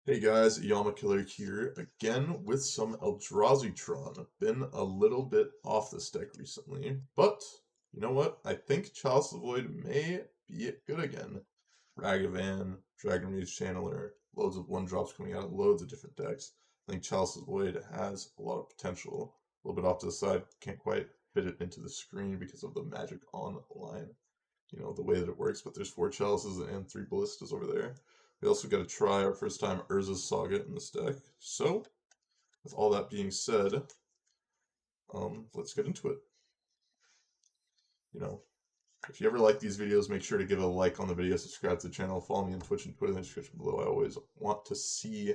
Hey guys, Yama Killer here, again with some Eldrazi Tron. Been a little bit off this deck recently, but you know what? I think Chalice of the Void may be good again. Ragavan, Dragon Rage Channeler, loads of 1-drops coming out of loads of different decks. I think Chalice of the Void has a lot of potential. A little bit off to the side, can't quite fit it into the screen because of the magic online. You know, the way that it works, but there's 4 Chalices and 3 Ballistas over there. We also got to try our first time Urza's Saga in this deck. So, with all that being said, let's get into it. You know, if you ever like these videos, make sure to give a like on the video, subscribe to the channel, follow me on Twitch and Twitter in the description below. I always want to see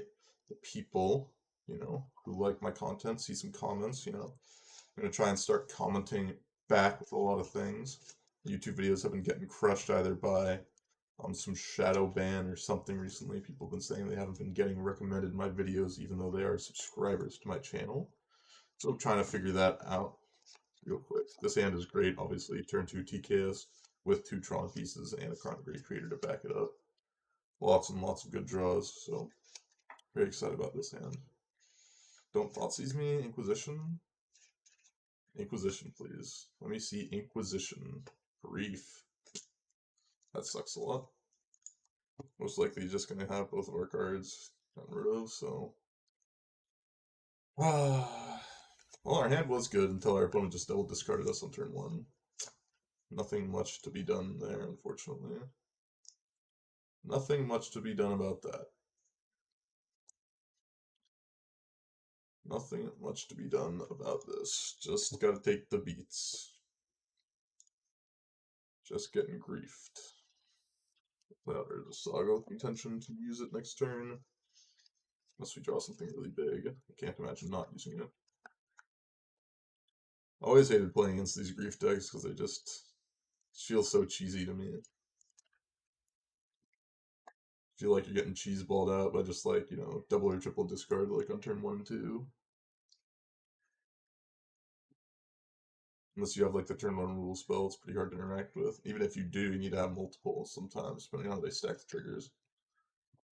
the people, who like my content, see some comments, I'm going to try and start commenting back with a lot of things. YouTube videos have been getting crushed either by some shadow ban or something recently. People have been saying they haven't been getting recommended my videos even though they are subscribers to my channel. So I'm trying to figure that out real quick. This hand is great, obviously. Turn 2 TKS with 2 Tron pieces and a Karn Great Creator to back it up. Lots and lots of good draws, so very excited about this hand. Don't Thoughtseize me, Inquisition. Inquisition, please. Let me see Inquisition. Grief. That sucks a lot. Most likely just going to have both of our cards gotten rid of, so... well, our hand was good until our opponent just double discarded us on turn 1. Nothing much to be done there, unfortunately. Nothing much to be done about that. Nothing much to be done about this. Just gotta take the beats. Just getting griefed. Play out Urza Saga with intention to use it next turn. Unless we draw something really big. I can't imagine not using it. I always hated playing against these grief decks because they just feel so cheesy to me. Feel like you're getting cheese balled out by just like, double or triple discard like on turn 1 and 2. Unless you have like the turn 1 rule spell, it's pretty hard to interact with. Even if you do, you need to have multiple sometimes, depending on how they stack the triggers.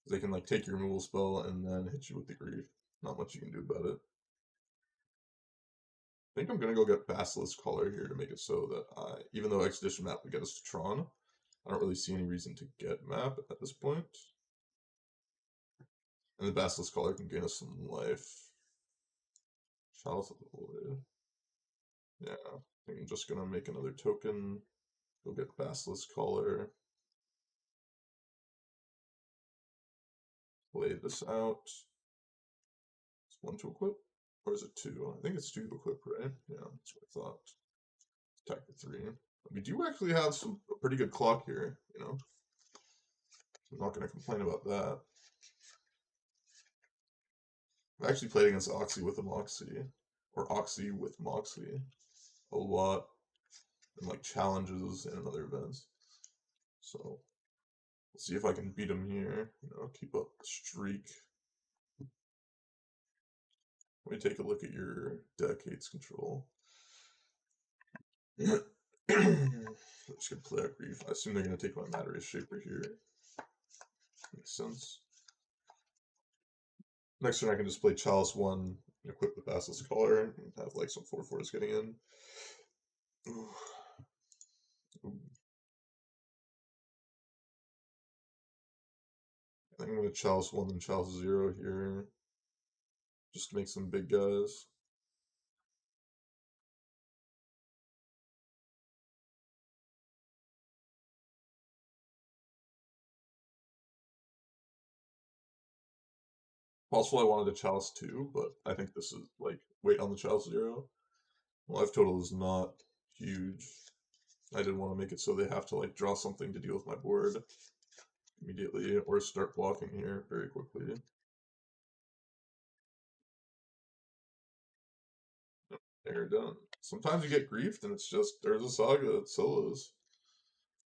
They can like take your removal spell and then hit you with the grief. Not much you can do about it. I think I'm gonna go get Basilisk Collar here to make it so that even though Expedition Map would get us to Tron, I don't really see any reason to get Map at this point. And the Basilisk Collar can gain us some life. Chalice of the Void. Yeah, I think I'm just gonna make another token. Go get Basilisk Collar. Play this out. It's 1 to equip? Or is it 2? I think it's 2 to equip, right? Yeah, that's what I thought. Attack for 3. We do actually have a pretty good clock here, I'm not going to complain about that. I've actually played against Oxy with a Moxie, or Oxy with Moxie, a lot in like challenges and in other events. So, let's see if I can beat him here, keep up the streak. Let me take a look at your deck, Hates Control. I'm just going to play out Grief. I assume they're going to take my Matter Race Shaper here. Makes sense. Next turn I can just play Chalice 1, equip the Basilisk Collar, and have like some 4/4s getting in. Ooh. Ooh. I think I'm going to Chalice 1 and Chalice 0 here. Just to make some big guys. Possible I wanted a Chalice 2, but I think this is like, wait on the Chalice 0. Life total is not huge. I didn't want to make it so they have to like draw something to deal with my board immediately, or start blocking here very quickly. They're done. Sometimes you get griefed and it's just, there's a Saga, it solos.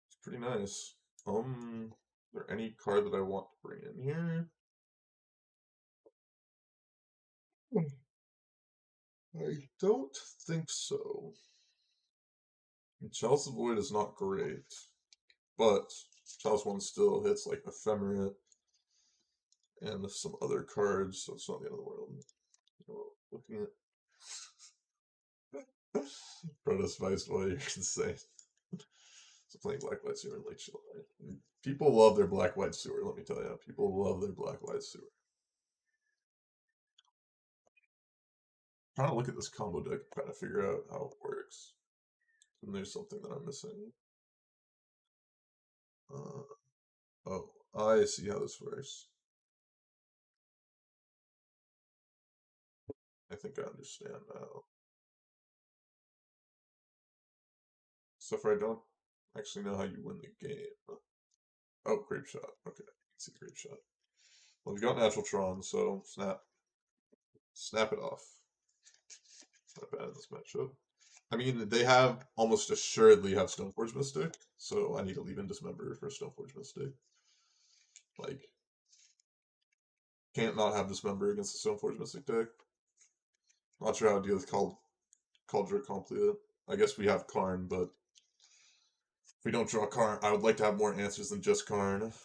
It's pretty nice. Is there any card that I want to bring in here? I don't think so. Chalice Void is not great, but Chalice 1 still hits like Ephemerate. and some other cards, so it's not the end of the world. Looking at Protoss Viceroy, you can say. So playing Black White Sewer and Lake Chill. People love their Black White Sewer, let me tell you. People love their Black White Sewer. Trying to look at this combo deck, trying to figure out how it works. And there's something that I'm missing. Oh, I see how this works. I think I understand now. So far, I don't actually know how you win the game. Oh, grape shot. Okay, I can see the grape shot. Well, we've got natural Tron, so snap it off. Not bad in this matchup. I mean, they have almost assuredly have Stoneforge Mystic, so I need to leave in Dismember for Stoneforge Mystic. Like, can't not have Dismember against the Stoneforge Mystic deck. Not sure how to deal with Cauldron Complete. I guess we have Karn, but if we don't draw Karn, I would like to have more answers than just Karn, if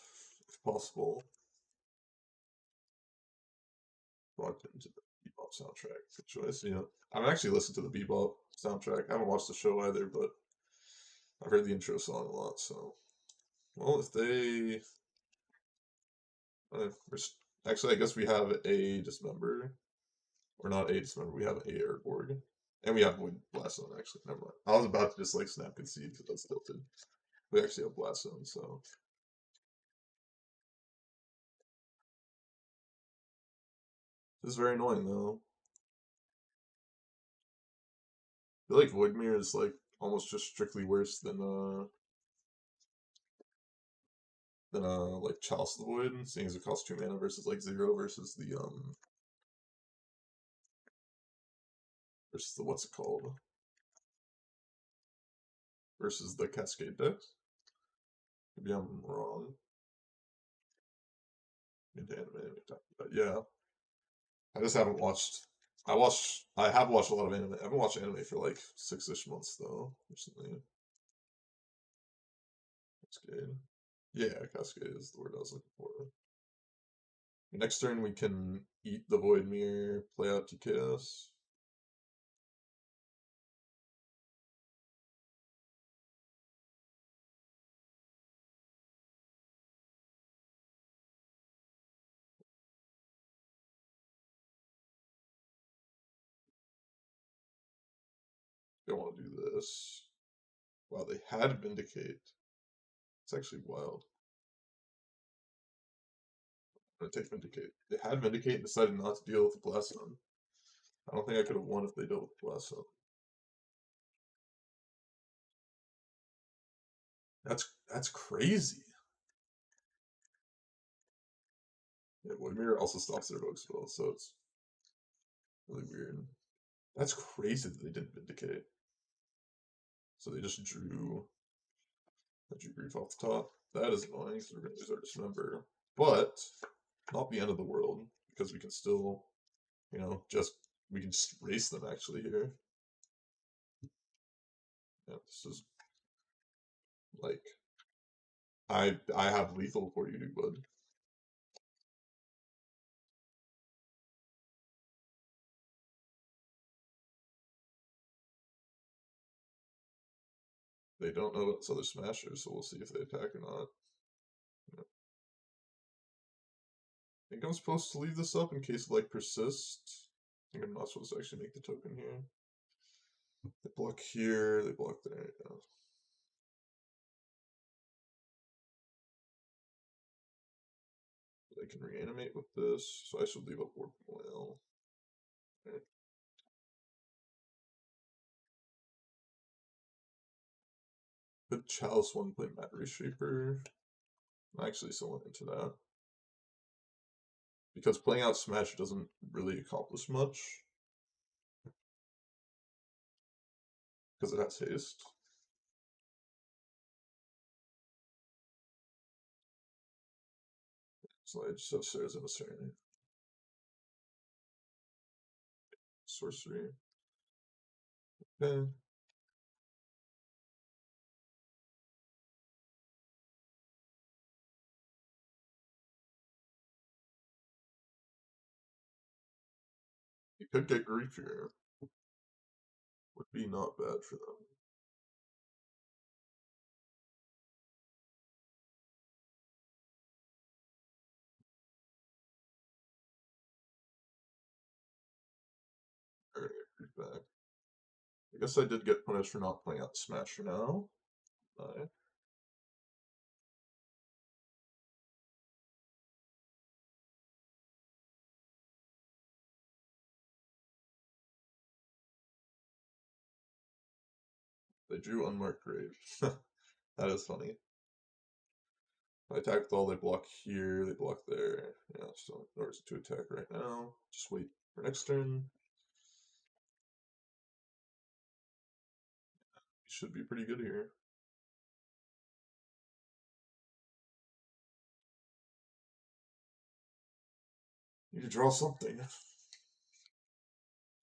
possible. Logged into the Bebop soundtrack. Good choice. Yeah, I've actually listened to the Bebop soundtrack. I haven't watched the show either, but I've heard the intro song a lot. So, well, if they, actually, I guess we have a Dismember, or not a Dismember. We have a Airborg, and we have Void Blast Zone. Actually, never mind. I was about to just like snap concede because that's tilted. We actually have Blast Zone, so. This is very annoying though. I feel like Voidmere is like almost just strictly worse than like Chalice of the Void, seeing as it costs 2 mana versus like 0 versus the what's it called? Versus the Cascade decks. Maybe I'm wrong. Into anime, but yeah. I just haven't watched. I have watched a lot of anime. I haven't watched anime for like 6-ish months though recently. Cascade. Yeah, Cascade is the word I was looking for. Next turn we can eat the Void Mirror, play out TKS. Don't want to do this. Wow, they had Vindicate. It's actually wild. I'm gonna take Vindicate. They had Vindicate and decided not to deal with the Blast Zone. I don't think I could have won if they dealt with the Blast Zone. That's crazy. Yeah, Void Mirror also stops their Rogue spell, so it's really weird. That's crazy that they didn't Vindicate. So they just drew Grief off the top. That is annoying, so we're gonna lose our Dismember. But not the end of the world, because we can still, we can just race them actually here. Yeah, this is like I have lethal for you, bud. They don't know it's other smashers, so we'll see if they attack or not. Yeah. I think I'm supposed to leave this up in case of like persist. I think I'm not supposed to actually make the token here. They block here, they block there. Yeah. They can reanimate with this, so I should leave up Warp Whale. Right. Good Chalice one play Mad Reshaper. I'm actually somewhat into that. Because playing out Smash doesn't really accomplish much. Because it has haste. So I just have Sarah's Emissary. Sorcery. Okay. could get grief here. Would be not bad for them. They're gonna get grief back. I guess I did get punished for not playing out the Smasher now. They drew Unmarked Grave. That is funny. I attack with all, they block here, they block there. Yeah, so in order to attack right now, just wait for next turn. Should be pretty good here. You can draw something.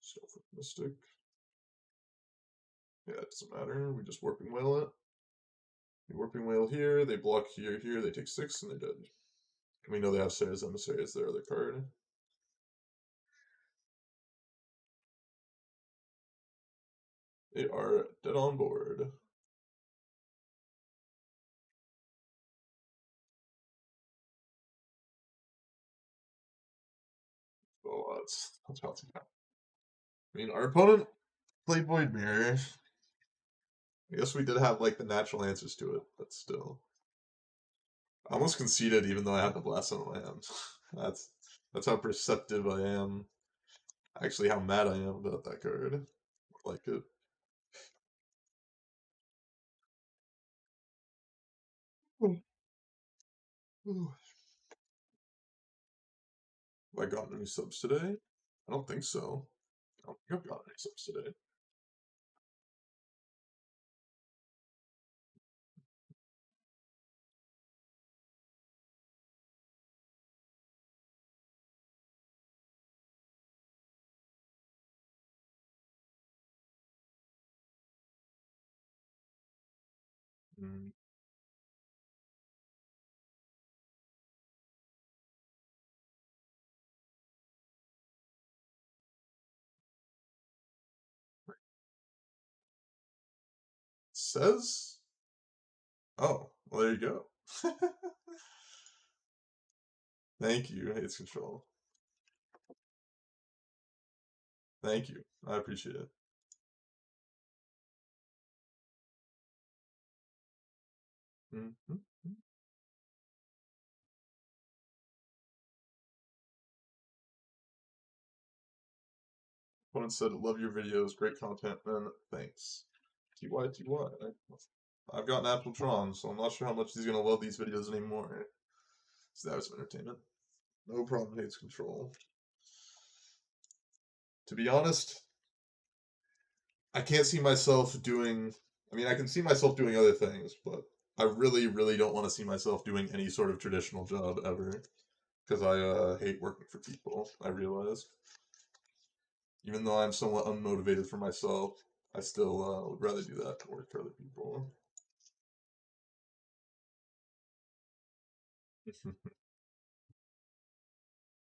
Self Mystic. Yeah, it doesn't matter. We just Warping Whale it. We Warping Whale here, they block here, they take 6, and they're dead. And we know they have Sarah's Emissary as their other card. They are dead on board. Oh, that's about to happen. I mean, our opponent played Void Mirror. I guess we did have like the natural answers to it, but still. I almost conceded even though I had the blast on my hand. That's how perceptive I am. Actually, how mad I am about that card. I like it. Have I gotten any subs today? I don't think so. I don't think I've gotten any subs today. Mm. Says? Oh, well, there you go. Thank you, Hates Control. Thank you. I appreciate it. Mm-hmm. Opponent said, love your videos, great content, man. Thanks. TY, TY. I've got an Apple Tron, so I'm not sure how much he's gonna love these videos anymore. So that was some entertainment. No problem, Hates Control. To be honest, I can't see myself doing. I mean, I can see myself doing other things, but I really, really don't want to see myself doing any sort of traditional job ever. Because I hate working for people, I realize. Even though I'm somewhat unmotivated for myself, I still would rather do that than work for other people.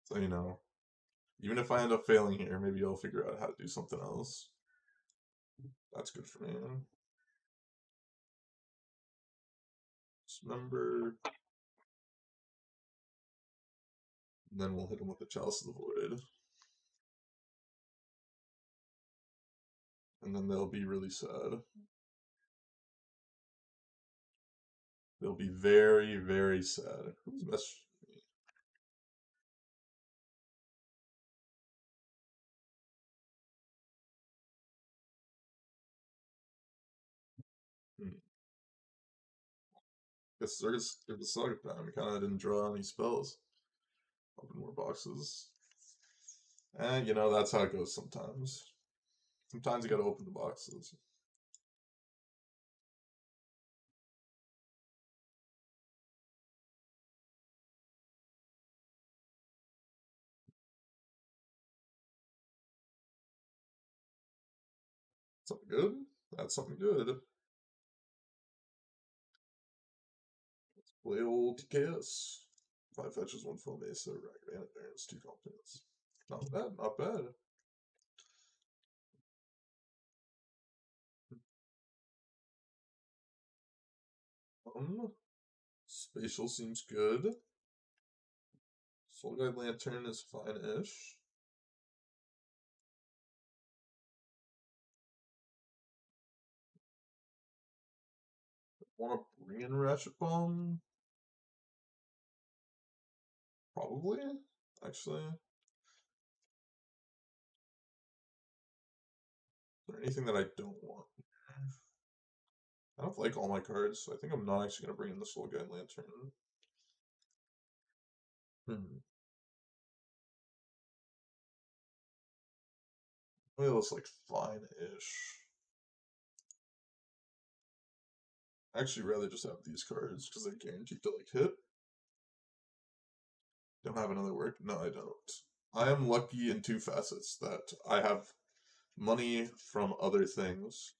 So, you know, even if I end up failing here, maybe I'll figure out how to do something else. That's good for me. Dismember. And then we'll hit him with the Chalice of the Void. And then they'll be really sad. They'll be very, very sad. Who's messaging me? Hmm. Guess there's a Saga time. Kinda didn't draw any spells. Open more boxes. And, you know, that's how it goes sometimes. Sometimes you gotta open the boxes. Something good? That's something good. Let's play old TKS. 5 fetches, 1 full mesa, ragged mana barons, 2 competence. Not bad, not bad. Spatial seems good. Soul Guide Lantern is fine-ish. Want to bring in Ratchet Bomb? Probably, actually. Is there anything that I don't want? I don't like all my cards, so I think I'm not actually going to bring in the Soul Guide Lantern. Well, it looks like fine-ish. I actually rather just have these cards because they're guaranteed to like hit. Don't have another work? No, I don't. I am lucky in two facets that I have money from other things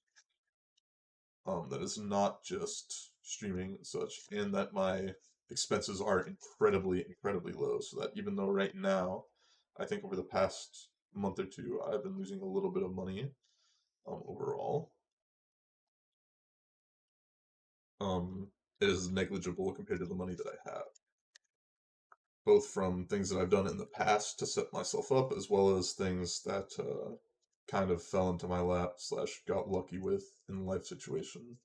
that is not just streaming and such, and that my expenses are incredibly low, so that even though right now, I think over the past month or two, I've been losing a little bit of money overall. It is negligible compared to the money that I have, both from things that I've done in the past to set myself up, as well as things that kind of fell into my lap slash got lucky with in life situation.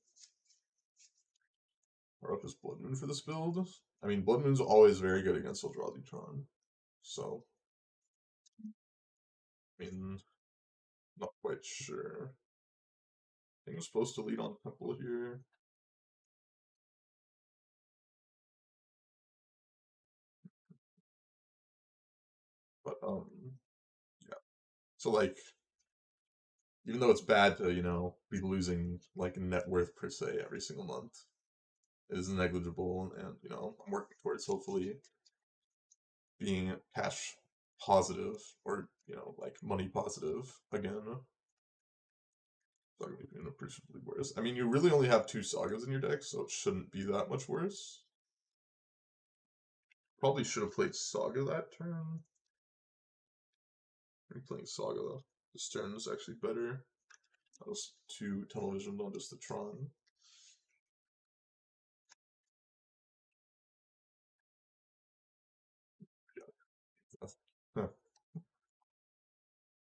Or up is Blood Moon for this build. I mean, Blood Moon's always very good against Eldrazi Tron, so I mean, not quite sure. I think I'm supposed to lead on Temple here. But yeah. So like, even though it's bad to be losing like net worth per se every single month, it is negligible, and I'm working towards hopefully being cash positive or like money positive again. Saga being appreciably worse. I mean, you really only have two sagas in your deck, so it shouldn't be that much worse. Probably should have played Saga that turn. I'm playing Saga this turn is actually better. That was two tunnel vision on just the Tron. Yeah. Huh.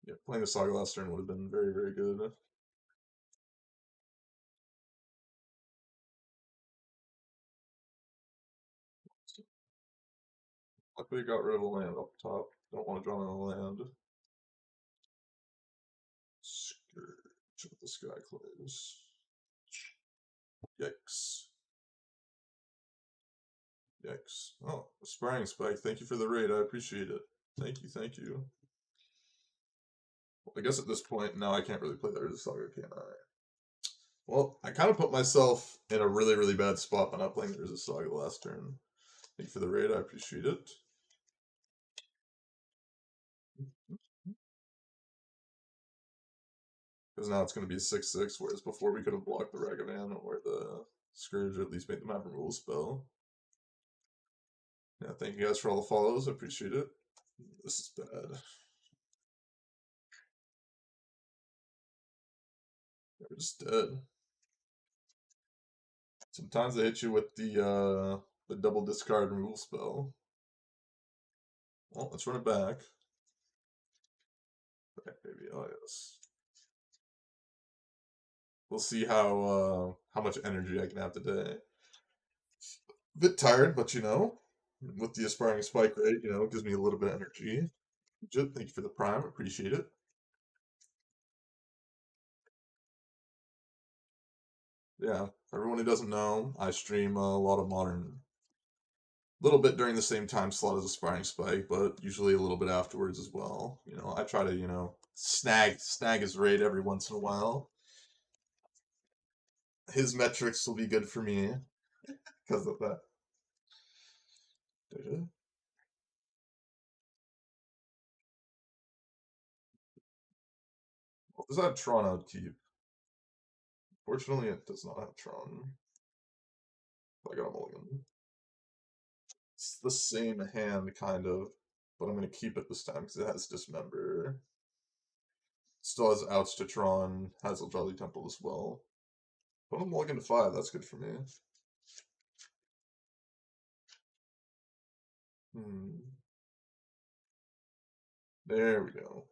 Yeah, playing the Saga last turn would have been very good. Luckily, got rid of a land up top. Don't want to draw another land. Scourge with the Sky Clays. Yikes. Yikes. Oh, Aspiring Spike. Thank you for the raid. I appreciate it. Thank you, thank you. Well, I guess at this point, now I can't really play the Urza Saga, can I? Well, I kind of put myself in a really bad spot by not playing the Urza Saga last turn. Thank you for the raid. I appreciate it. Because now it's going to be 6/6, whereas before we could have blocked the Ragavan or the Scourge, or at least made them have a rule spell. Yeah, thank you guys for all the follows. I appreciate it. This is bad. They're just dead. Sometimes they hit you with the double discard rule spell. Well, let's run it back. Okay, maybe. Oh yes. We'll see how much energy I can have today. A bit tired, but with the aspiring spike rate, it gives me a little bit of energy. Thank you for the prime. Appreciate it. Yeah, for everyone who doesn't know, I stream a lot of modern. A little bit during the same time slot as aspiring spike, but usually a little bit afterwards as well. I try to snag his raid every once in a while. His metrics will be good for me because of that. Well, does that Tron outkeep? Fortunately, it does not have Tron. I got a mulligan. It's the same hand, kind of, but I'm going to keep it this time because it has Dismember. Still has outs to Tron, has Eldrazi Temple as well. Put a mulligan to 5, that's good for me. There we go.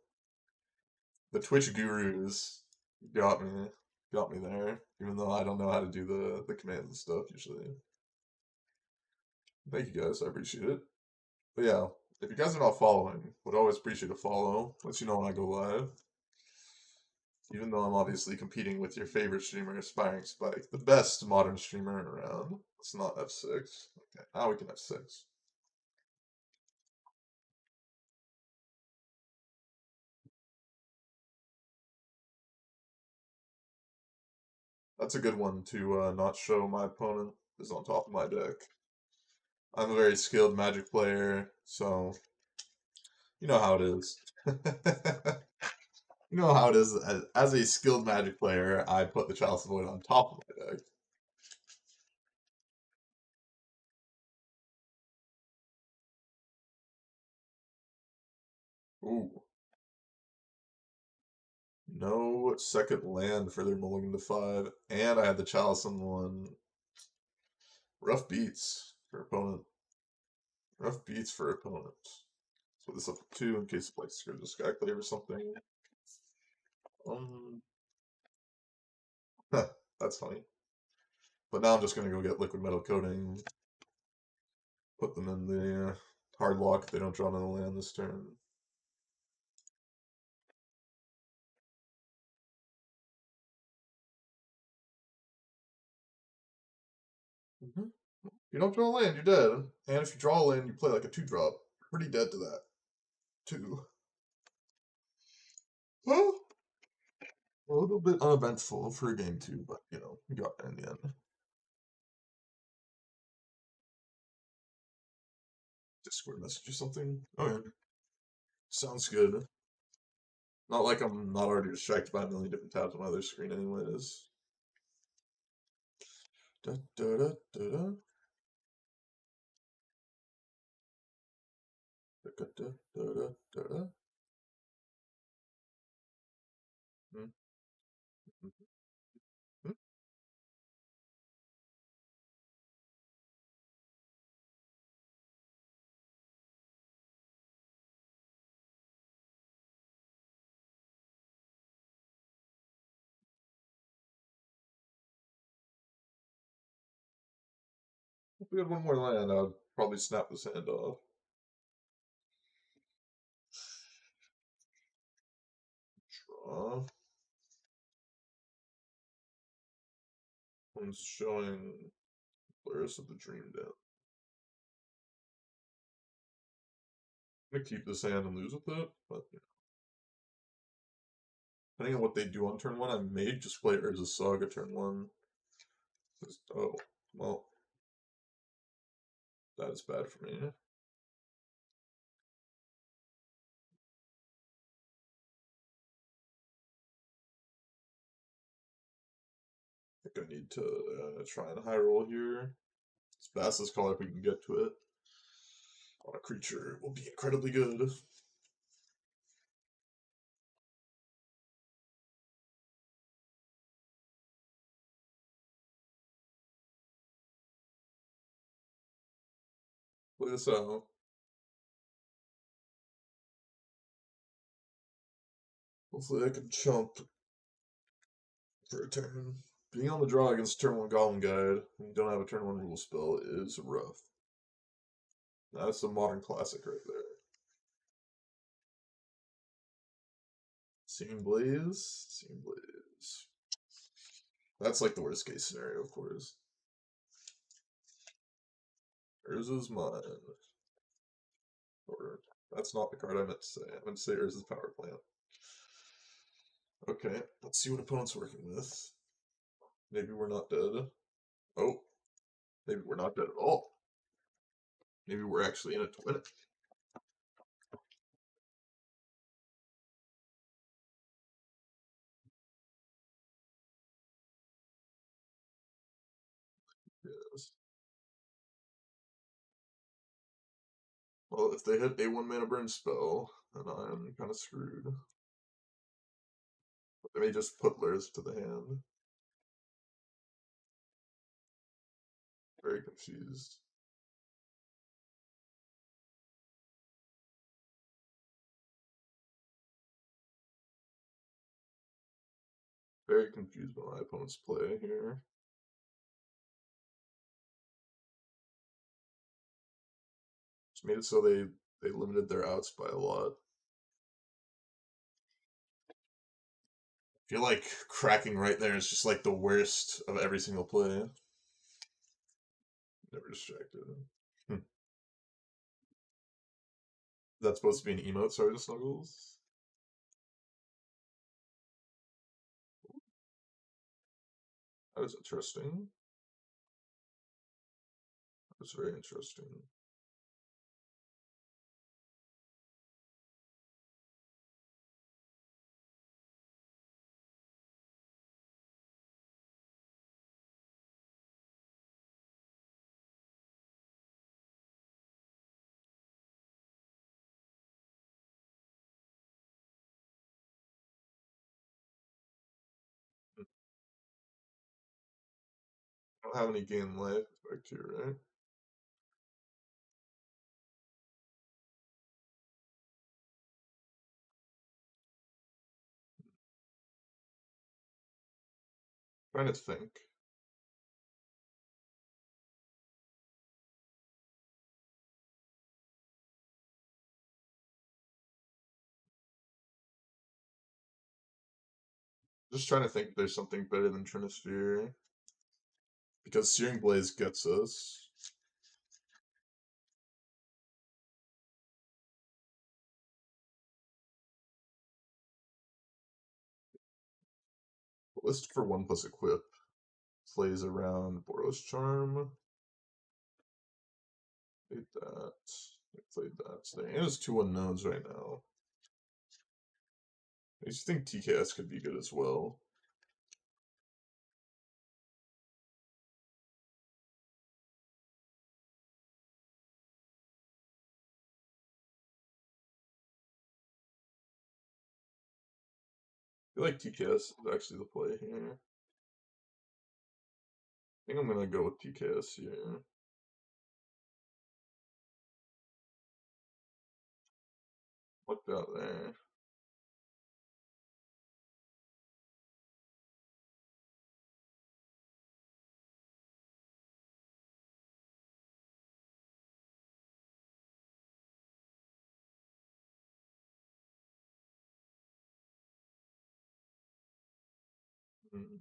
The Twitch gurus got me, got me there. Even though I don't know how to do the commands and stuff usually. Thank you guys, I appreciate it. But yeah, if you guys are not following, would always appreciate a follow. Lets you know when I go live. Even though I'm obviously competing with your favorite streamer, Aspiring Spike, the best modern streamer around. It's not F6. Okay, now we can F6. That's a good one to not show my opponent is on top of my deck. I'm a very skilled Magic player, so you know how it is. You know how it is. As a skilled Magic player, I put the Chalice Void on top of my deck. Ooh. No second land for their Mulligan to 5, and I had the Chalice on 1. Rough beats for opponent. Rough beats for opponent. So this up to 2 in case of like Scourge Skyclave or something. Um, that's funny. But now I'm just gonna go get liquid metal coating, put them in the hard lock if they don't draw another land this turn. You don't draw a land, you're dead. And if you draw a land, you play like a 2-drop. Pretty dead to that, too. Well, a little bit uneventful for game 2, but you know, we got there in the end. Discord message or something. Okay. Sounds good. Not like I'm not already distracted by a million different tabs on my other screen, anyways. Da, da, da, da, da. Da, da, da, da, da, da. Hmm. Hmm. If we had one more land, I'd probably snap this hand off. Draw. One's showing Lurrus of the Dream Den. I'm gonna keep this hand and lose with it, but you know, depending on what they do on turn 1, I may just play Urza Saga turn 1. Oh, well, that is bad for me. I think I need to try and high roll here. As fast as call if we can get to it on a creature will be incredibly good. Play this out. Hopefully I can chump for a turn. Being on the draw against turn 1 Golem Guide when you don't have a turn 1 rule spell is rough. That's a modern classic right there. Seeing Blaze? Seeing Blaze. That's like the worst case scenario, of course. Urza's mine. Or, that's not the card I meant to say. I meant to say Urza's Power Plant. Okay, let's see what opponent's working with. Maybe we're not dead. Oh, maybe we're not dead at all. Maybe we're actually in it to win it. Yes. Well, if they hit a 1-mana burn spell, then I'm kind of screwed. But they may just put Lurrus to the hand. Very confused. very confused by my opponent's play here. Just made it so they limited their outs by a lot. I feel like cracking right there is just like the worst of every single play. Never distracted. That's supposed to be an emote, sorry to Snuggles. That is interesting. That's very interesting. I don't have any gain life back here, right? Trying to think. Just trying to think if there's something better than Trinisphere. Because Searing Blaze gets us. List for 1+ equip. Plays around Boros Charm. Played that. They played that. So their hand is 2 unknowns right now. I just think TKS could be good as well. I feel like TKS is actually the play here. I think I'm gonna go with TKS here. Looked out there. Hmm.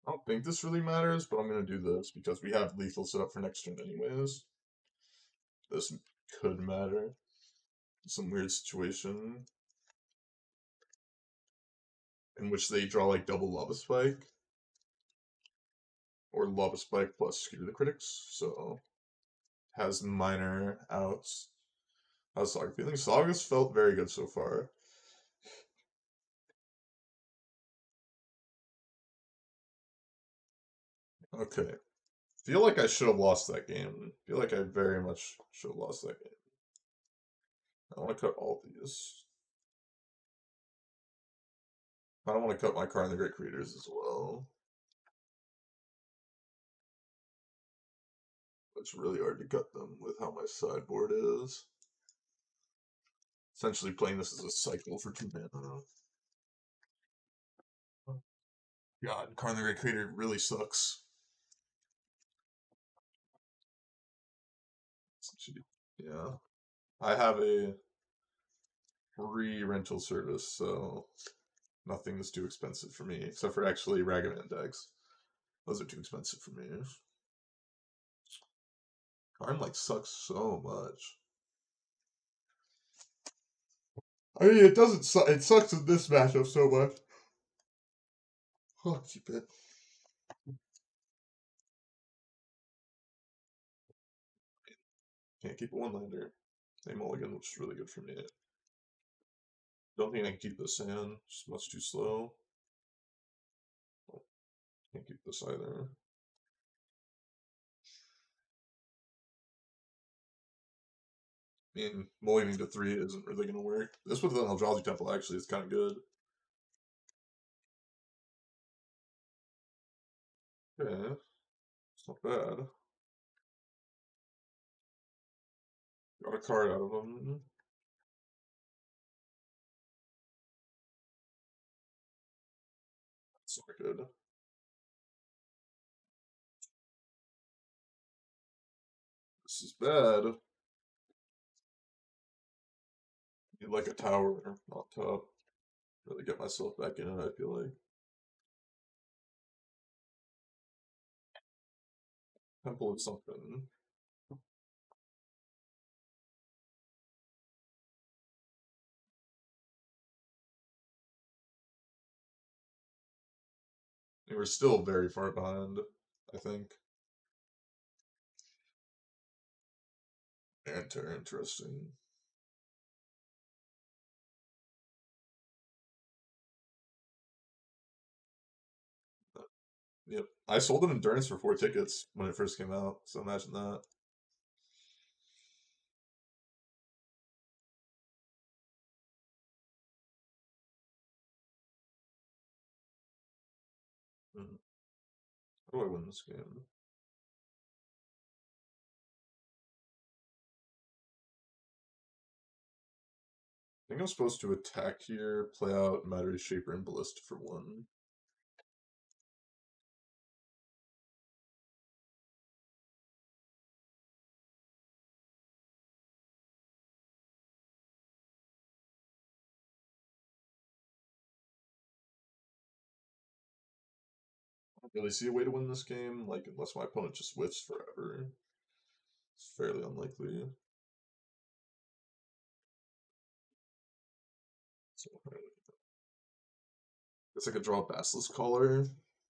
I don't think this really matters, but I'm gonna do this because we have lethal set up for next turn anyways. This could matter. Some weird situation in which they draw like double Lava Spike. Or Lava Spike plus Skewer the Critics, so has minor outs. How's Saga feeling? Saga's felt very good so far. Okay. Feel like I should have lost that game. Feel like I very much should have lost that game. I want to cut all these. I don't want to cut my Karn the Great Creators as well. It's really hard to cut them with how my sideboard is. Essentially playing this as a cycle for 2 mana. God, Karn the Great Creator really sucks. Yeah. I have a free rental service, so nothing is too expensive for me, except for actually Ragavan decks. Those are too expensive for me. Karn like sucks so much. I mean, it doesn't suck. It sucks in this matchup so much. Oh, keep it. Can't keep a one-lander. A mulligan, which is really good for me. Don't think I can keep this hand. Just much too slow. Oh, can't keep this either. I mean, mulliganing to 3 isn't really going to work. This with an Eldrazi Temple actually is kind of good. Okay. It's not bad. Got a card out of them. That's not good. This is bad. Need like a tower on top. Really get myself back in it, I feel like. Temple of something. And we're still very far behind, I think. Interesting. Yep. I sold an endurance for 4 tickets when it first came out, so imagine that. Mhm. How do I win this game? I think I'm supposed to attack here, play out Matter Shaper and Ballista for 1. I don't really see a way to win this game, like unless my opponent just whiffs forever. It's fairly unlikely. So I guess I could draw a Basilisk Caller,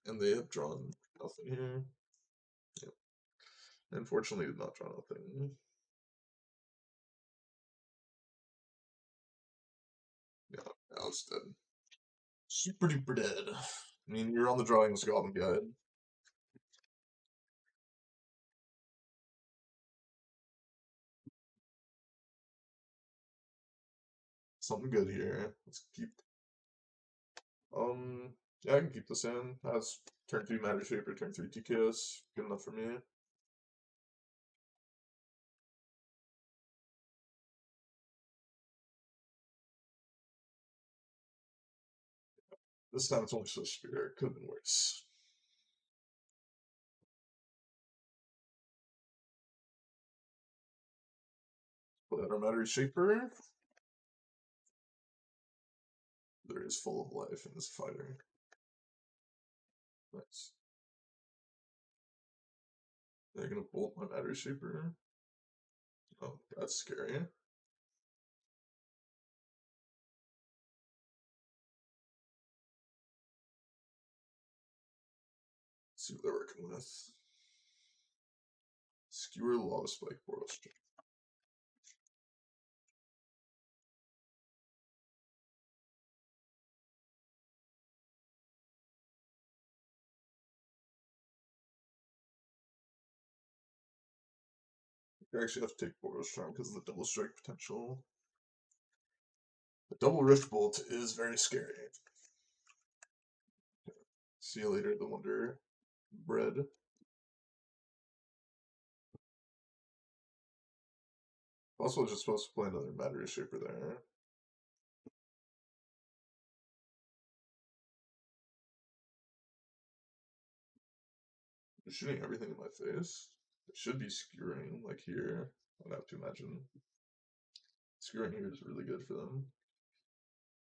and they have drawn nothing here. Yep. Unfortunately, did not draw nothing. Yeah, now it's dead. Super duper dead. I mean, you're on the drawing Goblin Guide. Something good here. Let's keep. Yeah, I can keep this in. Has turn 2 Matter Shaper, turn 3 TKS. Good enough for me. This time it's only Swift Spirit. Could have been worse. Put out our Matter Shaper. There is full of life in this fighter. Nice. They're gonna bolt my Matter Shaper. Oh, that's scary. Let's see what they're working with. Skewer Lava Spike Portal Strike. You actually have to take Portal Strike because of the double strike potential. The double Rift Bolt is very scary. See you later, the Wonder Bread. Also, just supposed to play another Matter Shaper there. They're shooting everything in my face. It should be skewering, like here. I'd have to imagine. Skewering here is really good for them.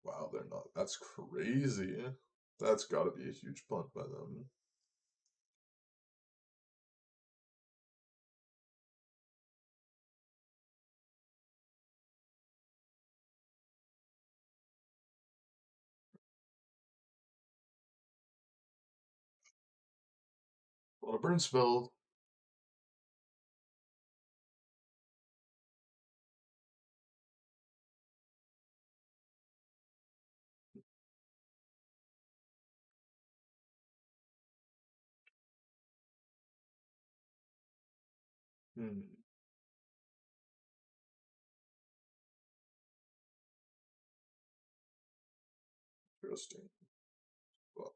Wow, they're not. That's crazy. That's gotta be a huge punt by them. On a burn spell, interesting. Well,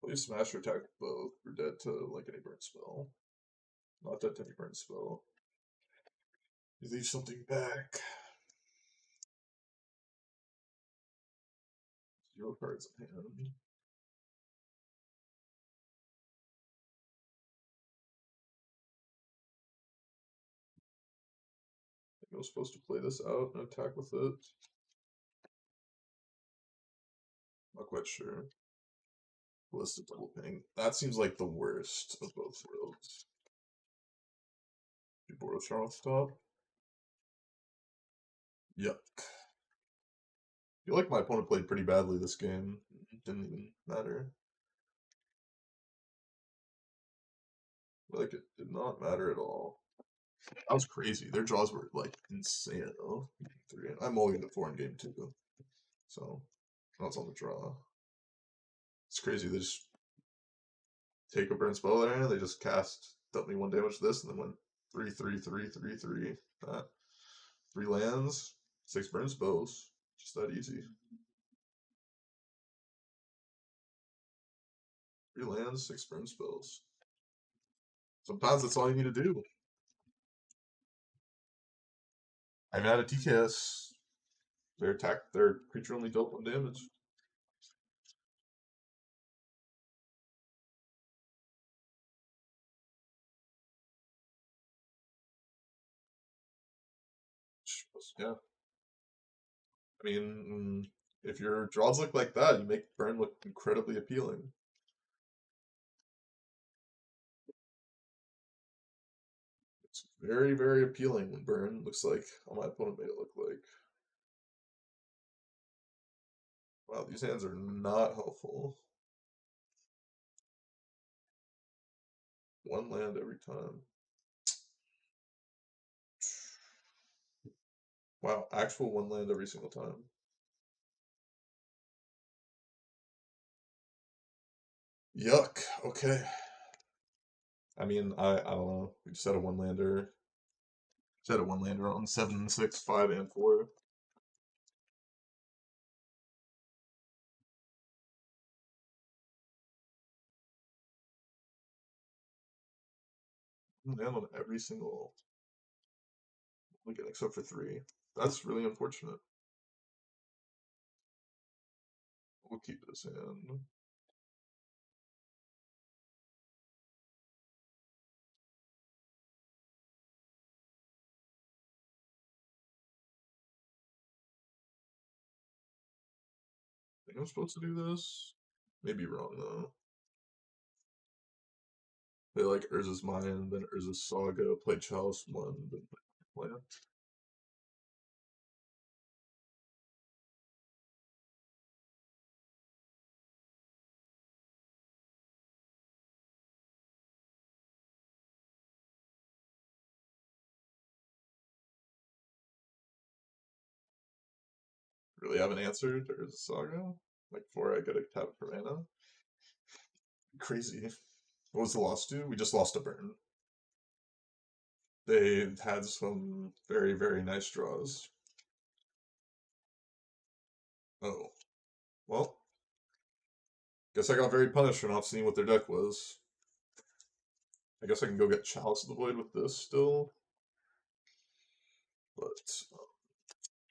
Please smash or attack both. We're dead to like any burn spell. Not dead to any burn spell. You leave something back. 0 cards in hand. I think I was supposed to play this out and attack with it. Not quite sure. Ballistic double ping. That seems like the worst of both worlds. You borrow Charm off the top? Yuck. I feel like my opponent played pretty badly this game. It didn't even matter. Like, it did not matter at all. That was crazy. Their draws were, like, insane, though. I'm only into 4 in game 2. So, that's on the draw. It's crazy. They just take a burn spell there, and they just cast, dealt me 1 damage to this, and then went 3, 3, 3, 3, 3. That. 3 lands, 6 burn spells. Just that easy. 3 lands, 6 burn spells. Sometimes that's all you need to do. I'm at a TKS. Their creature only dealt 1 damage. Yeah. I mean, if your draws look like that, you make burn look incredibly appealing. It's very, very appealing when burn looks like how my opponent made it look like. Wow, these hands are not helpful. 1 land every time. Wow, actual 1 land every single time. Yuck. Okay. I mean, I don't know. We just had a 1 lander. Just had a 1 lander on 7, 6, 5, and 4. Land on every single again except for 3. That's really unfortunate. We'll keep this in. I think I'm supposed to do this. Maybe wrong though. Play like Urza's Mind, then Urza's Saga, play Chalice 1, then play Plant. Really haven't answered Urza's Saga? Like before I get a tap for mana? Crazy. What was the loss to? We just lost a burn. They had some very, very nice draws. Oh. Well. Guess I got very punished for not seeing what their deck was. I guess I can go get Chalice of the Void with this still. But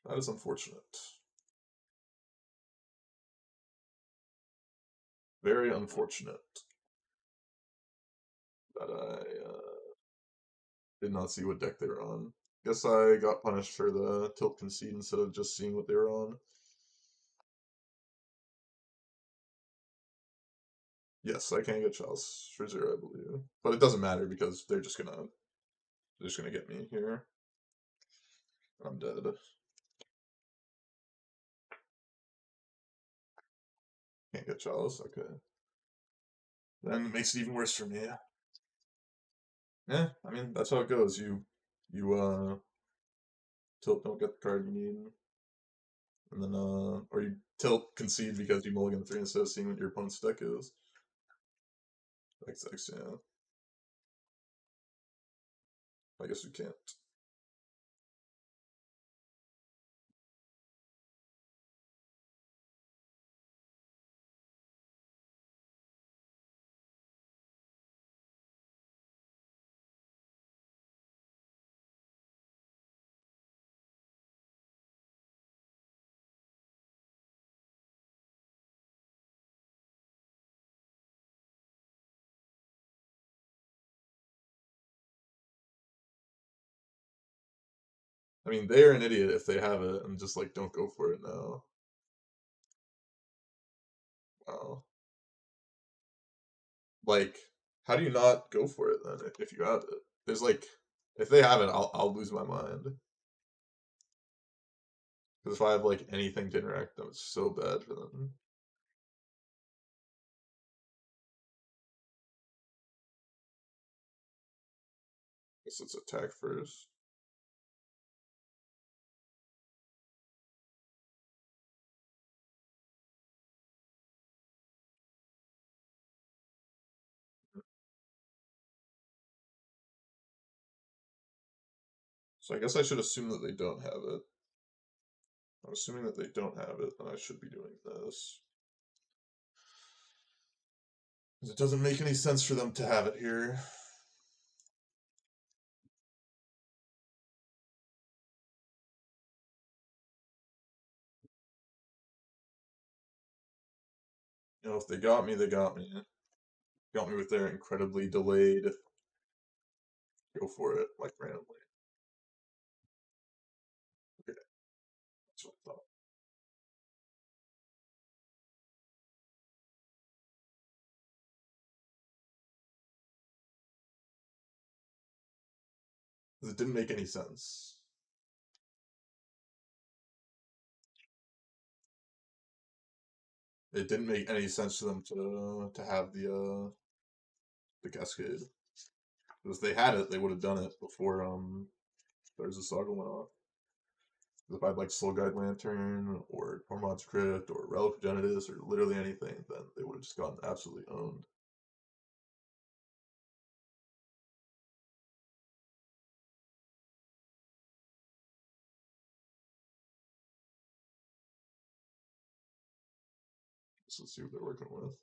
that is unfortunate. Very unfortunate that I did not see what deck they were on. Guess I got punished for the tilt concede instead of just seeing what they were on. Yes, I can get Chalice for 0, I believe. But it doesn't matter because they're just gonna get me here. I'm dead. Can't get Chalice, okay. Then it makes it even worse for me. Yeah, I mean that's how it goes. You tilt, don't get the card you need. And then or you tilt concede because you mulligan 3 instead of seeing what your opponent's deck is. XX, yeah. I guess you can't. I mean, they're an idiot if they have it and just like don't go for it now. Wow. Like, how do you not go for it then if you have it? There's like, if they have it, I'll lose my mind. Because if I have like anything to interact them, it's so bad for them. Guess let's attack first. So I guess I should assume that they don't have it. I'm assuming that they don't have it, then I should be doing this. Because it doesn't make any sense for them to have it here. You know, if they got me, they got me. Got me with their incredibly delayed go for it, like randomly. Okay, that's what I thought. 'Cause it didn't make any sense. It didn't make any sense to them to have the cascade. Because if they had it, they would have done it before Urza Saga went off. If I had like Soul Guide Lantern or Tormod's Crypt or Relic Progenitus or literally anything, then they would have just gotten absolutely owned. So let's see what they're working with.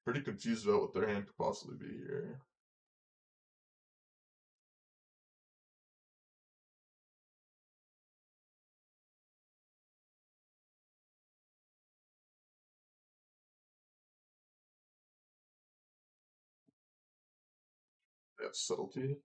Pretty confused about what their hand could possibly be here. They have Subtlety.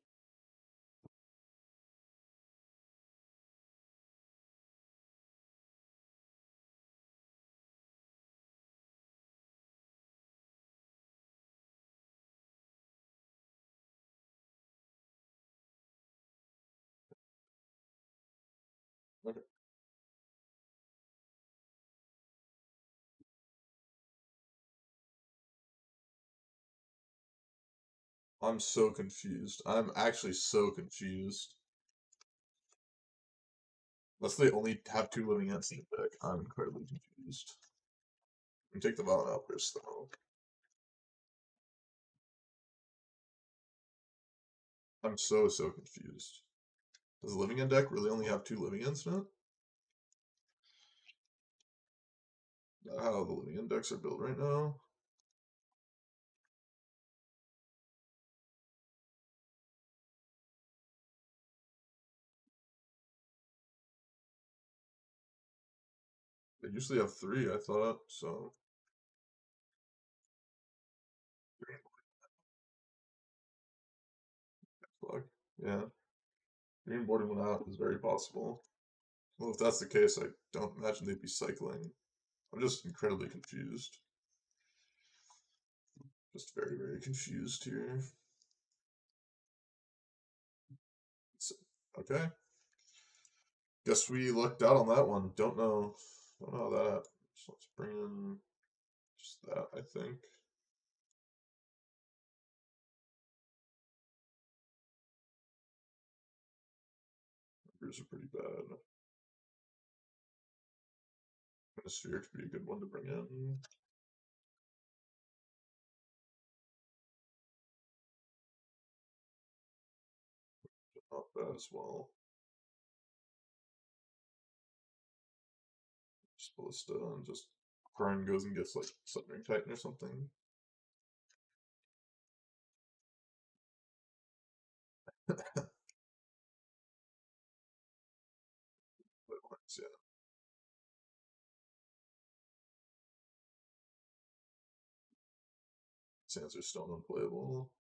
Okay. I'm so confused. I'm actually so confused. Unless they only have two living ants in the deck, I'm incredibly confused. You take the Violent Outburst though. I'm so confused. Does the living end deck really only have two living ends in it? Is that how the living end decks are built right now? They usually have three, I thought, so. Fuck. Yeah. Green boarding one out is very possible. Well, if that's the case, I don't imagine they'd be cycling. I'm just incredibly confused. Just very confused here. Okay. Guess we lucked out on that one. Don't know how that happened. So let's bring in just that, I think. Numbers are pretty bad. Sphere could be a good one to bring in. Not bad as well. Just Ballista and just Karn goes and gets like Sundering Titan or something. Yeah. Sands are still unplayable.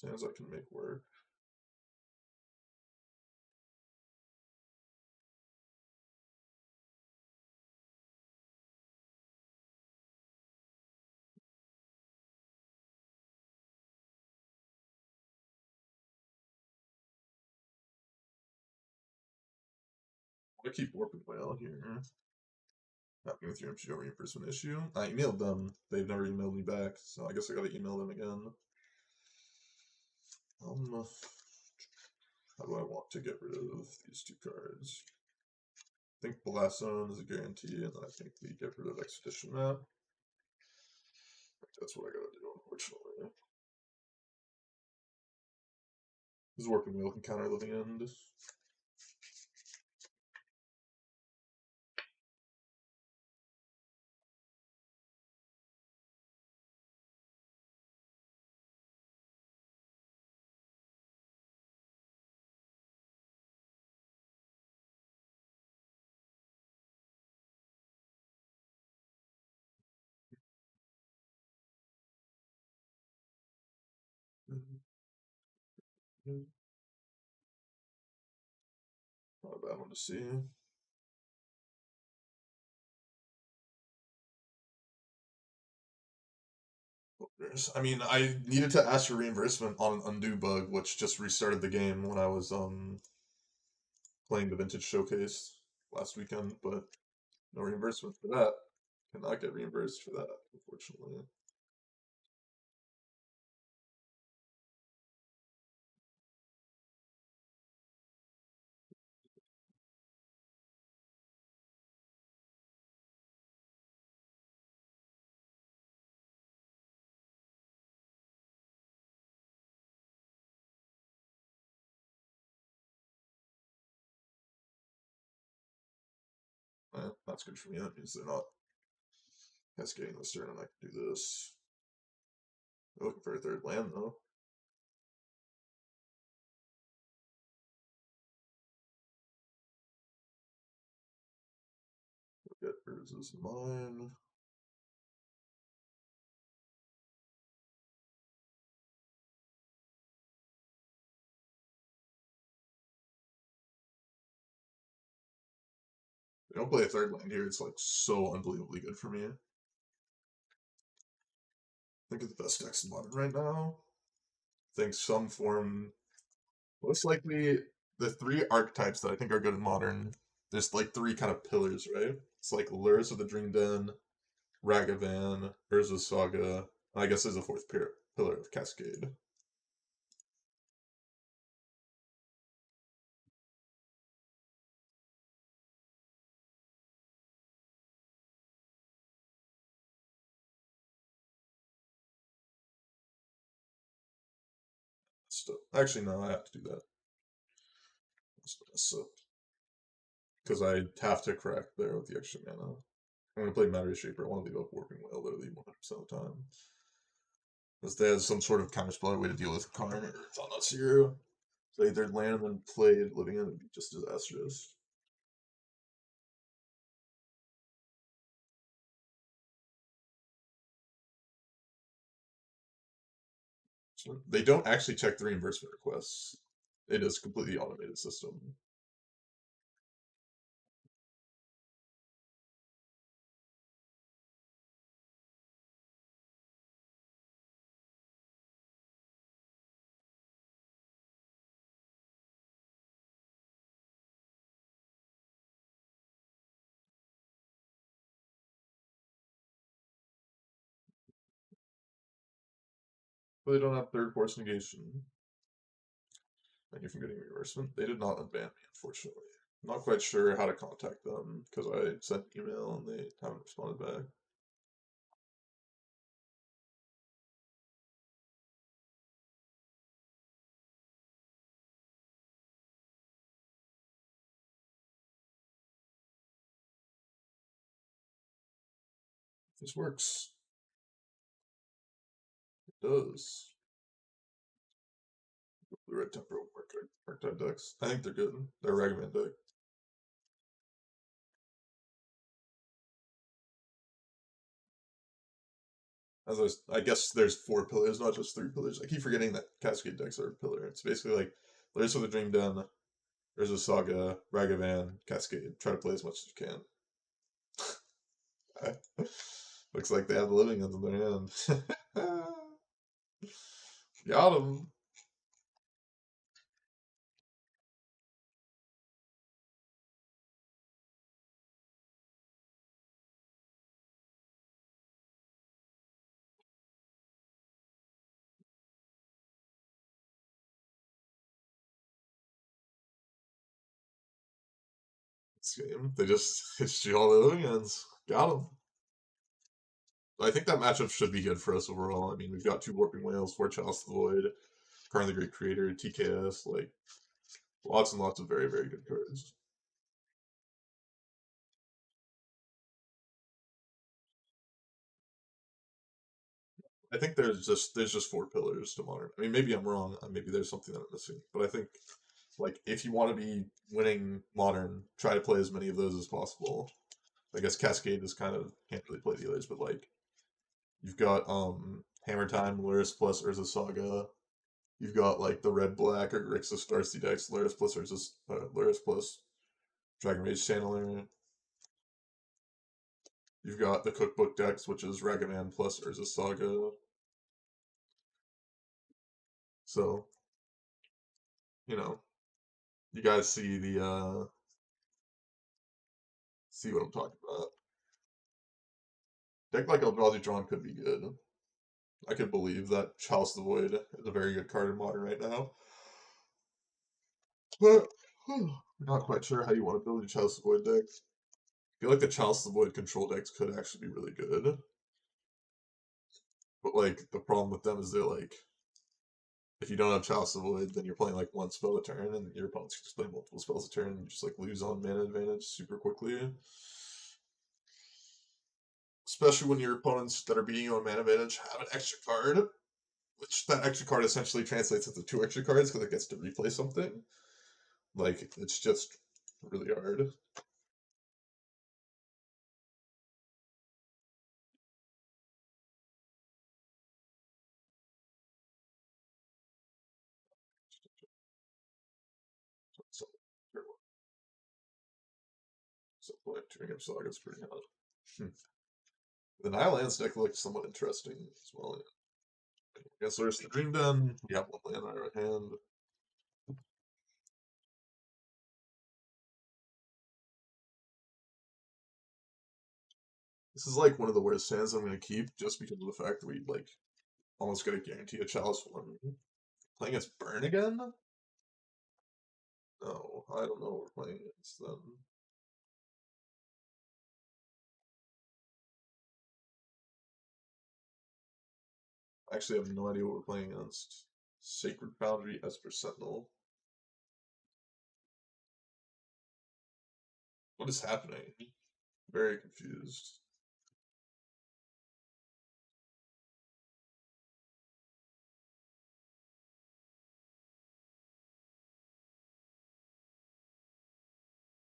As I can make work. I keep warping whale here. Happening with your MCO reimbursement issue. I emailed them. They've never emailed me back, so I guess I gotta email them again. How do I want to get rid of these two cards? I think Blast Zone is a guarantee, and then I think we get rid of Expedition Map. That's what I gotta do, unfortunately. This Warping Wheel can counter Living End. Not a bad one to see. I mean, I needed to ask for reimbursement on an undo bug, which just restarted the game when I was playing the Vintage Showcase last weekend, but no reimbursement for that. Cannot get reimbursed for that, unfortunately. That's good for me. That means they're not cascading this turn, and I can do this. Looking for a third land, though. Get Urza's mine. They don't play a third land here. It's like so unbelievably good for me. I think it's the best decks in Modern right now. I think some form, most likely the three archetypes that I think are good in Modern. There's like three kind of pillars, right? It's like Lurrus of the Dream Den, Ragavan, Urza Saga. I guess there's a fourth pillar of Cascade. So, actually, no, I have to do that. So, because I have to correct there with the extra mana. I'm gonna play Matter Shaper. I want to leave up Warping Whale literally 100% of the time. Because there's some sort of counterspell way to deal with Karn, or it's on that zero. Play their land and then play Living End would be just disastrous. So they don't actually check the reimbursement requests. It is a completely automated system. But they don't have third force negation. And you from getting reimbursement. They did not unban me, unfortunately. I'm not quite sure how to contact them because I sent an email and they haven't responded back. This works. It does. Blue red temporal archetype decks. I think they're good. They're a Ragavan deck. I guess there's 4 pillars, not just 3 pillars. I keep forgetting that Cascade decks are a pillar. It's basically like Layers of the Dream Den, there's a Saga, Ragavan, Cascade. Try to play as much as you can. Looks like they have the living ends in their hand. Got him. This game, they just hit you all the living ends. Got him. I think that matchup should be good for us overall. I mean, we've got 2 Warping Whales, 4 Chalice of the Void, Karn the Great Creator, TKS, like lots and lots of very, very good cards. I think there's just 4 pillars to modern. I mean, maybe I'm wrong. Maybe there's something that I'm missing. But I think like if you want to be winning modern, try to play as many of those as possible. I guess Cascade is kind of can't really play the others, but like you've got Hammer Time, Lurrus plus Urza Saga. You've got like the red black or Grixis Darcy decks, Lurrus plus Urza, Lurrus plus Dragon Rage Channeler. You've got the cookbook decks, which is Ragavan plus Urza Saga. So, you know, you guys see what I'm talking about. Deck like Eldrazi Tron could be good. I could believe that Chalice the Void is a very good card in Modern right now. But not quite sure how you want to build your Chalice the Void deck. I feel like the Chalice the Void control decks could actually be really good. But like the problem with them is they're like if you don't have Chalice the Void, then you're playing like 1 spell a turn, and your opponent's just playing multiple spells a turn, and you just like lose on mana advantage super quickly. Especially when your opponents that are beating you on mana advantage have an extra card, which that extra card essentially translates into 2 extra cards because it gets to replay something. Like it's just really hard. So, so playing Turing Saga is pretty hot. The Nile Lands deck looks somewhat interesting as well. I guess there's the Dream Den. We have 1 land in our hand. This is like one of the worst hands I'm gonna keep just because of the fact that we like almost got to guarantee a Chalice one. Playing as Burn again? No, I don't know what we're playing against them. I actually have no idea what we're playing against. Sacred Foundry, Esper Sentinel. What is happening? Very confused.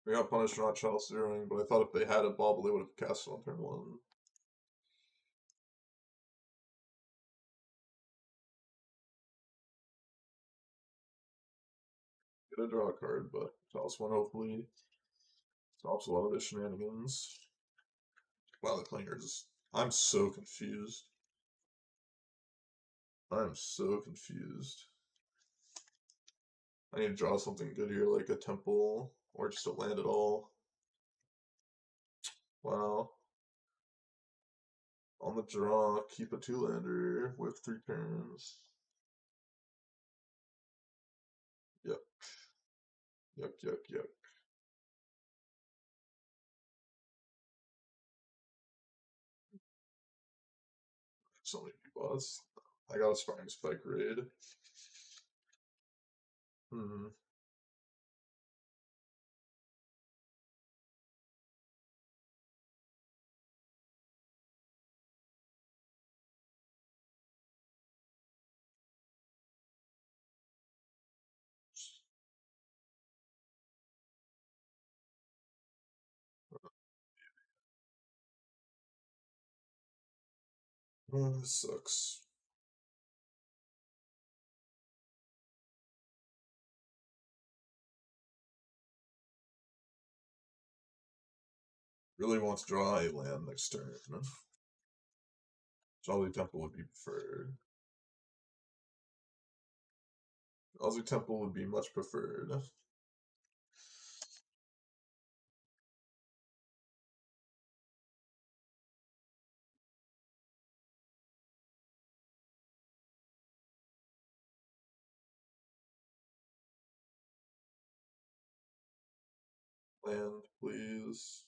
We got punished for not Chalice zeroing, but I thought if they had a bobble, they would have cast it on turn 1. Get a draw card, but Chalice 1 hopefully stops a lot of the shenanigans. Wow, the playing are just. I'm so confused. I'm so confused. I need to draw something good here, like a temple, or just a land at all. Wow. On the draw, keep a 2-lander with 3 turns. Yep. Yuck, yuck, yuck. So many people. I got a Sparring Spike raid. Hmm. Oh, this sucks. Really want to draw a land next turn. Jolly Temple would be preferred. Eldrazi Temple would be much preferred. Land, please.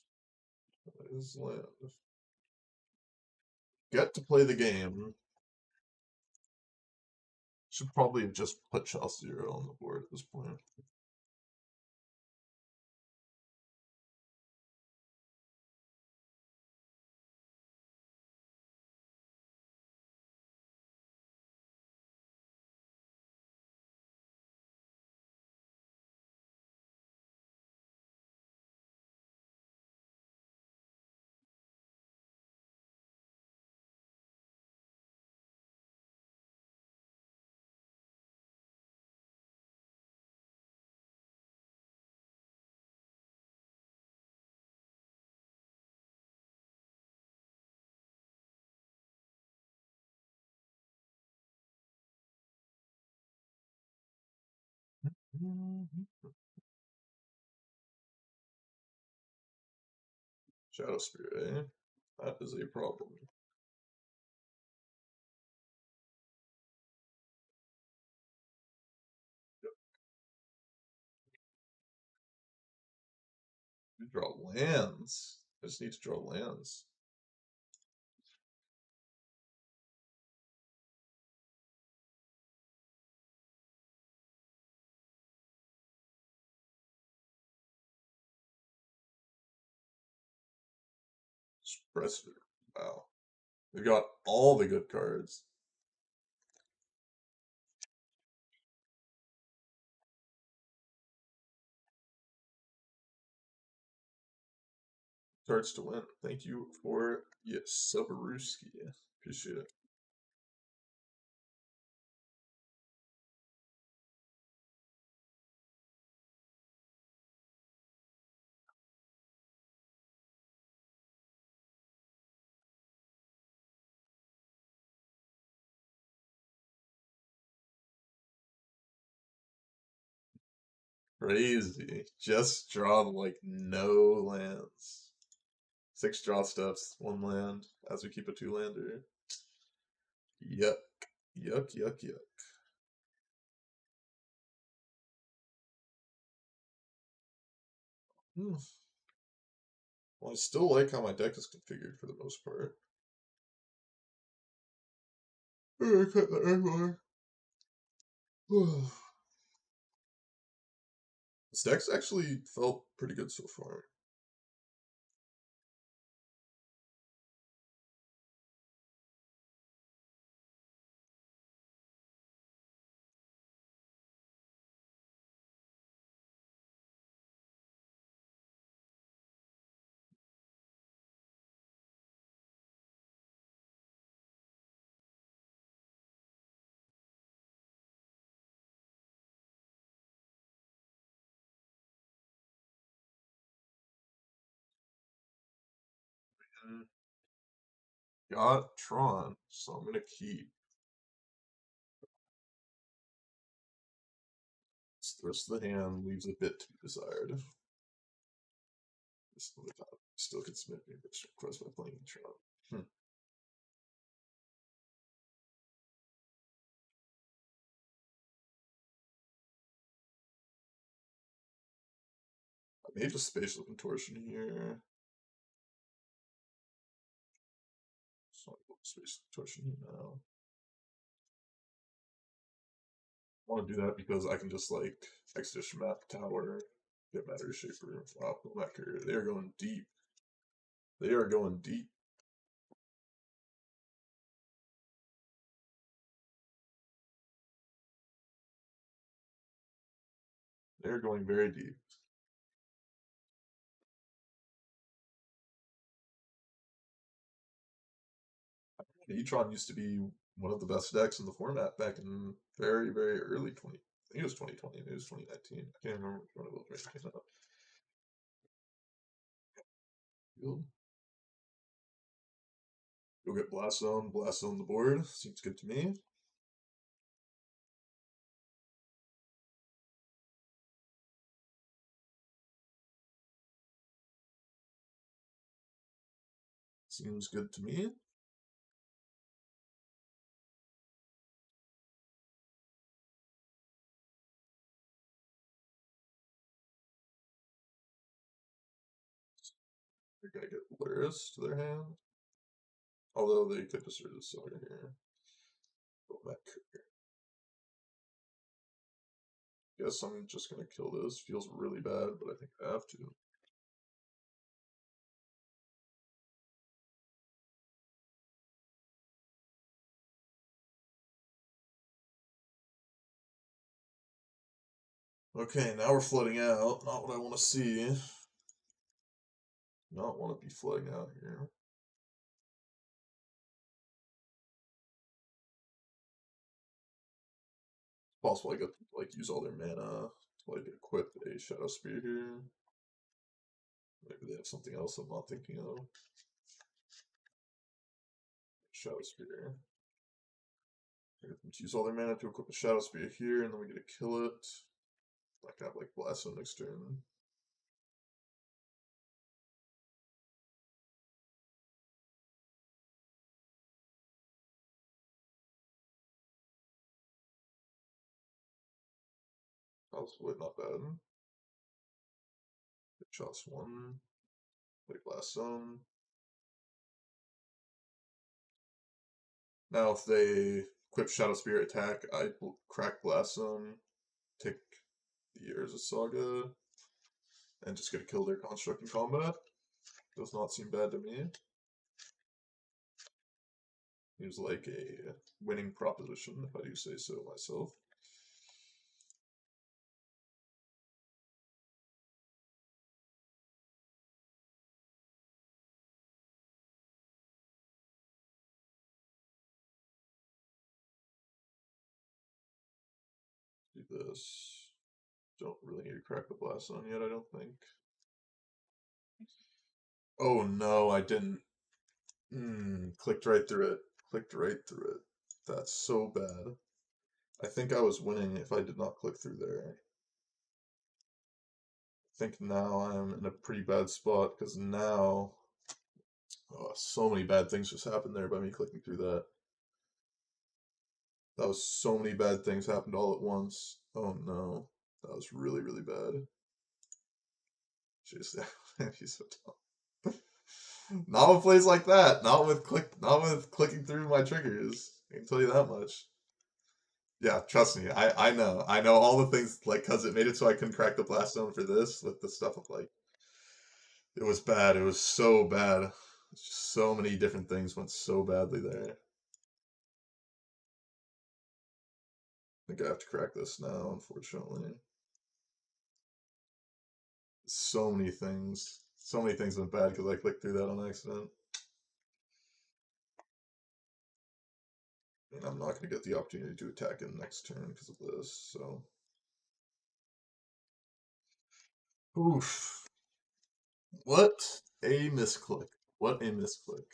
Please land. Get to play the game. Should probably have just put Chalice 0 on the board at this point. Shadow Spirit, eh? That is a problem. You draw lands. I just need to draw lands. Suppressor. Wow. They've got all the good cards. Cards to win. Thank you for Sabaruski. Appreciate it. Crazy. Just draw like no lands. 6 draw steps, 1 land, as we keep a 2-lander. Yuck. Yuck, yuck, yuck. Well, I still like how my deck is configured for the most part. I cut the armor. This deck's actually felt pretty good so far. Got Tron, so I'm gonna keep. The rest of the hand leaves a bit to be desired. Still can submit me, but request by playing Tron. I may just spatial contortion here. So I'll go spatial contortion here now. I want to do that because I can just like expedition map tower, get matter shaper, wow, Pillmaker. They are going deep. They are going deep. They're going very deep. E-tron used to be one of the best decks in the format back in very, very early 20. I think it was 2020, maybe it was 2019. I can't remember which one of those came out. You'll get Blast Zone the board. Seems good to me. Seems good to me. They're gonna get lurrus to their hand. Although they could just Urza Saga here. Go back here. Guess I'm just gonna kill this. Feels really bad, but I think I have to. Okay, now we're flooding out. Not what I want to see. Not want to be flooding out here. Possible I get like use all their mana to like equip a Shadow Spear here. Maybe they have something else I'm not thinking of. Shadow Spear. Get them to use all their mana to equip a Shadow Spear here, and then we get to kill it. Like I have like Blast on next turn. Possibly not bad. Hit shots one. Like Blast Zone. Now if they equip Shadow Spear attack, I crack Blast Zone, take the Urza Saga, and just get to kill their construct in combat. Does not seem bad to me. Seems like a winning proposition, if I do say so myself. Do this. Don't really need to crack the Blast Zone yet, I don't think. Oh no, I didn't. Clicked right through it. Clicked right through it. That's so bad. I think I was winning if I did not click through there. I think now I'm in a pretty bad spot because now so many bad things just happened there by me clicking through that. That was so many bad things happened all at once. Oh no. That was really, really bad. Jeez, he's so dumb. Not with plays like that. Not with clicking through my triggers. I can tell you that much. Yeah, trust me. I know. I know all the things like because it made it so I couldn't crack the blast zone for this with the stuff of like it was bad. It was so bad. Just so many different things went so badly there. I think I have to crack this now, unfortunately. So many things. So many things went bad because I clicked through that on accident. And I'm not going to get the opportunity to attack him next turn because of this, so. Oof. What a misclick. What a misclick.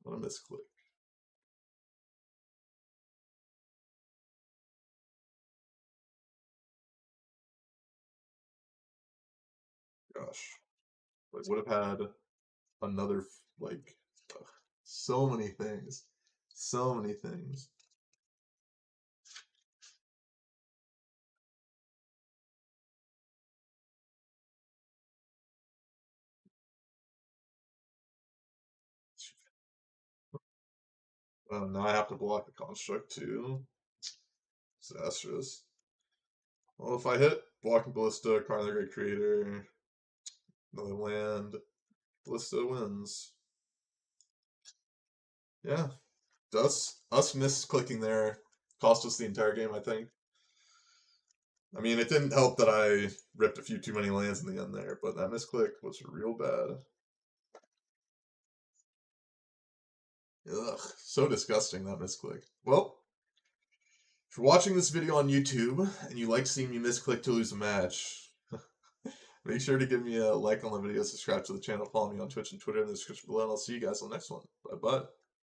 What a misclick. Gosh. I would have had another, like, ugh, so many things. So many things. Now I have to block the construct too. Disastrous. Well, if I hit blocking Ballista, Karn the Great Creator, another land, Ballista wins. Yeah. Us misclicking there cost us the entire game, I think. I mean, it didn't help that I ripped a few too many lands in the end there, but that misclick was real bad. Ugh, so disgusting, that misclick. Well, if you're watching this video on YouTube and you like seeing me misclick to lose a match, make sure to give me a like on the video, subscribe to the channel, follow me on Twitch and Twitter in the description below, and I'll see you guys on the next one. Bye-bye.